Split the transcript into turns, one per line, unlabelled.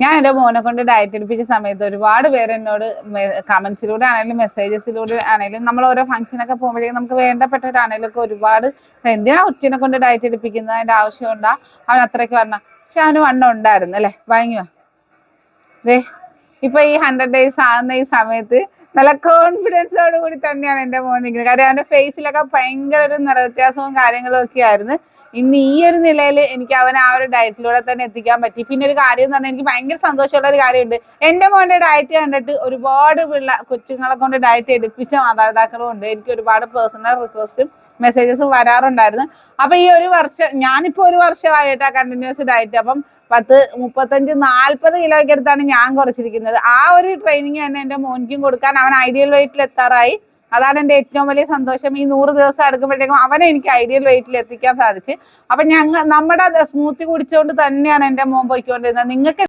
ഞാൻ എൻ്റെ മോനെ കൊണ്ട് ഡയറ്റ് എടുപ്പിച്ച സമയത്ത് ഒരുപാട് പേര് എന്നോട് കമന്റ്സിലൂടെ ആണെങ്കിലും മെസ്സേജസിലൂടെ ആണെങ്കിലും നമ്മൾ ഓരോ ഫംഗ്ഷനൊക്കെ പോകുമ്പോഴേക്കും നമുക്ക് വേണ്ടപ്പെട്ടവരാണെങ്കിലും ഒക്കെ ഒരുപാട് എന്തിനാ ഒറ്റനെ കൊണ്ട് ഡയറ്റ് എടുപ്പിക്കുന്നത്, അതിന്റെ ആവശ്യം ഉണ്ടാ, അവൻ അത്രയ്ക്ക് വരണം. പക്ഷെ അവന് വണ്ണം ഉണ്ടായിരുന്നു അല്ലേ, വാങ്ങിയോ ദേ. ഇപ്പൊ ഈ 100 days ആകുന്ന ഈ സമയത്ത് നല്ല കോൺഫിഡൻസോട് കൂടി തന്നെയാണ് എൻ്റെ മോൻ നിൽക്കുന്നത്. കാര്യം അവന്റെ ഫേസിലൊക്കെ ഭയങ്കര ഒരു നിറവ്യത്യാസവും കാര്യങ്ങളും ഒക്കെ ആയിരുന്നു. ഇന്ന് ഈ ഒരു നിലയിൽ എനിക്ക് അവനെ ആ ഒരു ഡയറ്റിലൂടെ തന്നെ എത്തിക്കാൻ പറ്റി. പിന്നെ ഒരു കാര്യം എന്ന് പറഞ്ഞാൽ എനിക്ക് ഭയങ്കര സന്തോഷമുള്ള ഒരു കാര്യമുണ്ട്. എൻ്റെ മോന്റെ ഡയറ്റ് കണ്ടിട്ട് ഒരുപാട് കൊച്ചുങ്ങളെ കൊണ്ട് ഡയറ്റ് എടുപ്പിച്ച മാതാപിതാക്കളും ഉണ്ട്. എനിക്ക് ഒരുപാട് പേഴ്സണൽ റിക്വസ്റ്റും മെസ്സേജസും വരാറുണ്ടായിരുന്നു. അപ്പൊ ഈ ഒരു വർഷം, ഞാനിപ്പോ ഒരു വർഷമായിട്ടാ കണ്ടിന്യൂസ് ഡയറ്റ്. അപ്പം 10, 35, 40 കിലോയ്ക്ക് അടുത്താണ് ഞാൻ കുറച്ചിരിക്കുന്നത്. ആ ഒരു ട്രെയിനിങ് തന്നെ എൻ്റെ മോനിക്കും കൊടുക്കാൻ അവൻ ഐഡിയൽ വെയിറ്റിൽ എത്താറായി. അതാണ് എൻ്റെ ഏറ്റവും വലിയ സന്തോഷം. ഈ 100 ദിവസം എടുക്കുമ്പോഴത്തേക്കും അവനെ എനിക്ക് ഐഡിയൽ വെയിറ്റിൽ എത്തിക്കാൻ സാധിച്ചു. അപ്പൊ നമ്മുടെ സ്മൂത്തി കുടിച്ചുകൊണ്ട് തന്നെയാണ് എൻ്റെ മോൻ പോയിക്കൊണ്ടിരുന്നത്. നിങ്ങൾക്ക്